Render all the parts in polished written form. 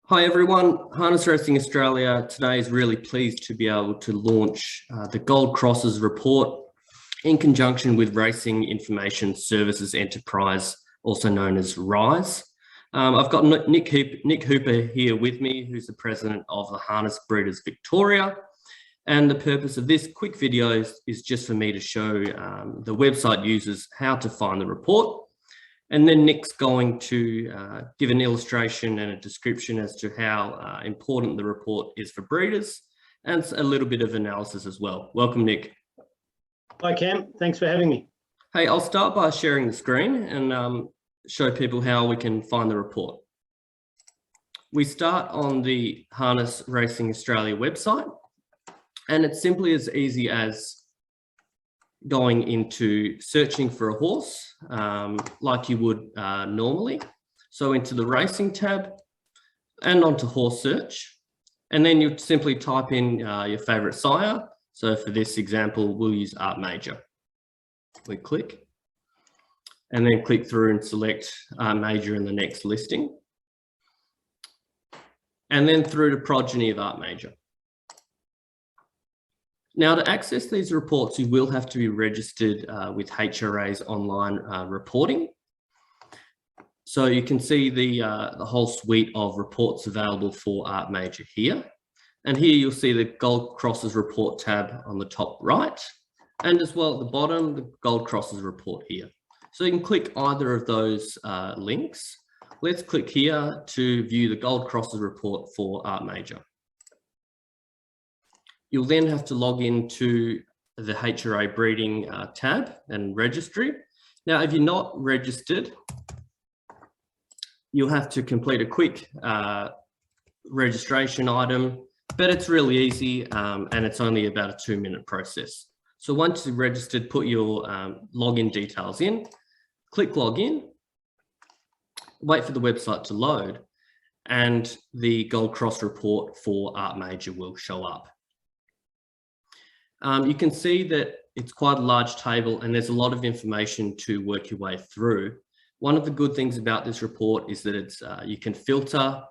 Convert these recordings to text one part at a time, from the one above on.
Hi everyone, Harness Racing Australia today is really pleased to be able to launch the Gold Crosses report in conjunction with Racing Information Services Enterprise, also known as RISE. I've got Nick Hooper here with me, who's the president of the Harness Breeders Victoria. And the purpose of this quick video is just for me to show the website users how to find the report. And then Nick's going to give an illustration and a description as to how important the report is for breeders and a little bit of analysis as well. Welcome, Nick. Hi, Cam. Thanks for having me. Hey, I'll start by sharing the screen and show people how we can find the report. We start on the Harness Racing Australia website, and it's simply as easy as going into searching for a horse like you would normally. So into the racing tab and onto horse search. And then you simply type in your favorite sire. So for this example, we'll use Art Major. We click and then click through and select Art Major in the next listing. And then through to progeny of Art Major. Now, to access these reports, you will have to be registered with HRA's online reporting. So you can see the whole suite of reports available for Art Major here. And here you'll see the Gold Crosses report tab on the top right, and as well at the bottom, the Gold Crosses report here. So you can click either of those links. Let's click here to view the Gold Crosses report for Art Major. You'll then have to log into the HRA breeding tab and registry. Now, if you're not registered, you'll have to complete a quick registration item, but it's really easy and it's only about a 2-minute process. So once you're registered, put your login details in, click login, wait for the website to load, and the Gold Cross report for Art Major will show up. You can see that it's quite a large table and there's a lot of information to work your way through. One of the good things about this report is that it's you can filter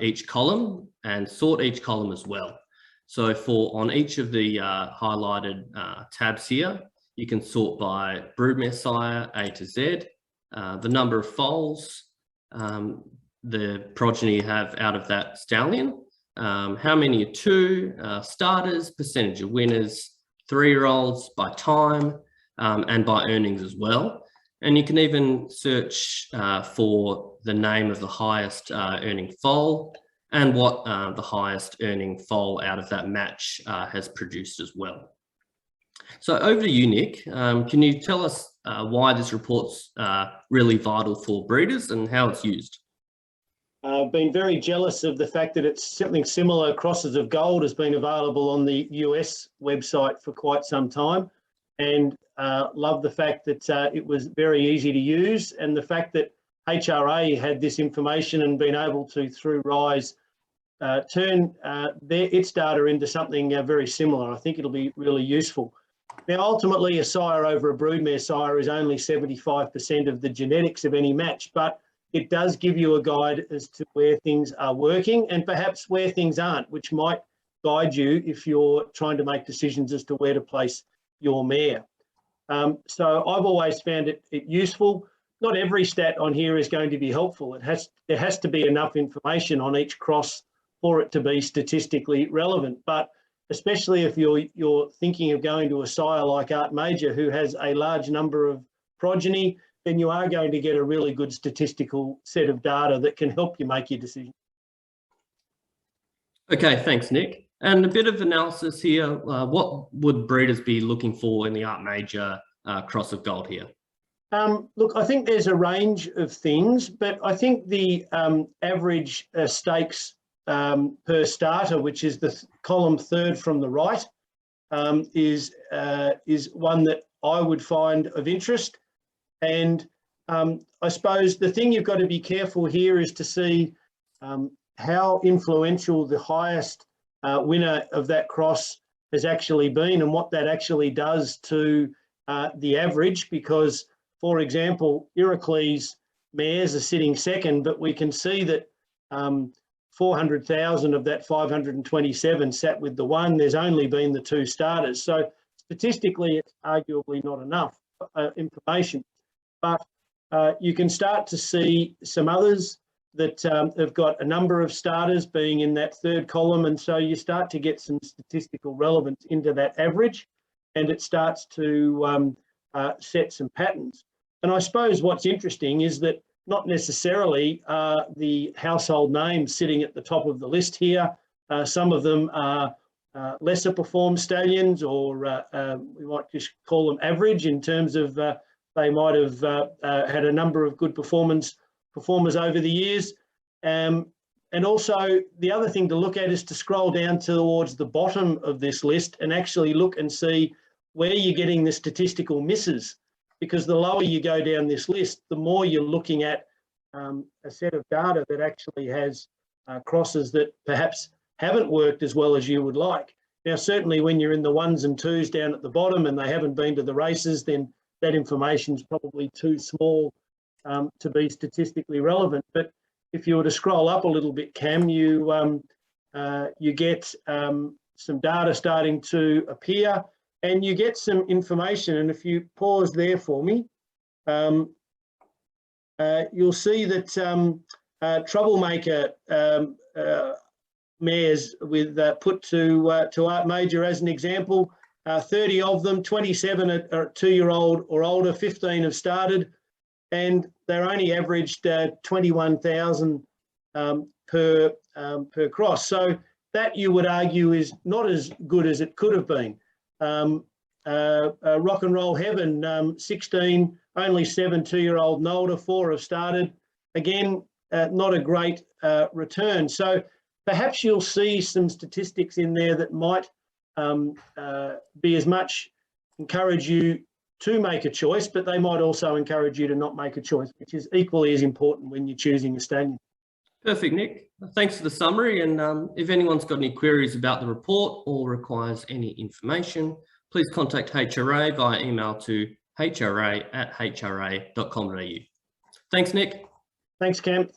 each column and sort each column as well. So on each of the highlighted tabs here, you can sort by broodmare sire A to Z, the number of foals the progeny have out of that stallion, how many are two, starters, percentage of winners, 3-year-olds by time, and by earnings as well. And you can even search for the name of the highest earning foal and what the highest earning foal out of that match has produced as well. So over to you, Nick. Can you tell us why this report's really vital for breeders and how it's used? I've been very jealous of the fact that it's something similar, Crosses of Gold, has been available on the US website for quite some time, and love the fact that it was very easy to use, and the fact that HRA had this information and been able to, through RISE, turn its data into something very similar. I think it'll be really useful. Now, ultimately, a sire over a broodmare sire is only 75% of the genetics of any match, but it does give you a guide as to where things are working and perhaps where things aren't, which might guide you if you're trying to make decisions as to where to place your mare. So I've always found it useful. Not every stat on here is going to be helpful. There has to be enough information on each cross for it to be statistically relevant. But especially if you're thinking of going to a sire like Art Major, who has a large number of progeny, then you are going to get a really good statistical set of data that can help you make your decision. Okay, thanks, Nick. And a bit of analysis here. What would breeders be looking for in the Art Major Cross of Gold here? Look, I think there's a range of things, but I think the average stakes per starter, which is the column third from the right, is one that I would find of interest. And I suppose the thing you've got to be careful here is to see how influential the highest winner of that cross has actually been and what that actually does to the average. Because, for example, Iroquois mares are sitting second, but we can see that 400,000 of that 527 sat with the one. There's only been the 2 starters. So statistically, it's arguably not enough information. But you can start to see some others that have got a number of starters being in that 3rd column. And so you start to get some statistical relevance into that average, and it starts to set some patterns. And I suppose what's interesting is that not necessarily the household names sitting at the top of the list here. Some of them are lesser performed stallions, or we might just call them average in terms of they might have had a number of good performers over the years. And also the other thing to look at is to scroll down towards the bottom of this list and actually look and see where you're getting the statistical misses. Because the lower you go down this list, the more you're looking at a set of data that actually has crosses that perhaps haven't worked as well as you would like. Now, certainly when you're in the 1s and 2s down at the bottom and they haven't been to the races, then that information is probably too small to be statistically relevant. But if you were to scroll up a little bit, Cam, you get some data starting to appear, and you get some information. And if you pause there for me, you'll see that troublemaker mares with put to Art Major as an example, 30 of them, 27 are 2-year-old or older, 15 have started, and they're only averaged 21,000 per cross. So that, you would argue, is not as good as it could have been. Rock and Roll Heaven, 16, only 7 2-year-old and older, 4 have started. Again, not a great return. So perhaps you'll see some statistics in there that might be as much encourage you to make a choice, but they might also encourage you to not make a choice, which is equally as important when you're choosing a stallion. Perfect, Nick. Thanks for the summary. And if anyone's got any queries about the report or requires any information, please contact HRA via email to hra@hra.com.au. Thanks, Nick. Thanks, Cam.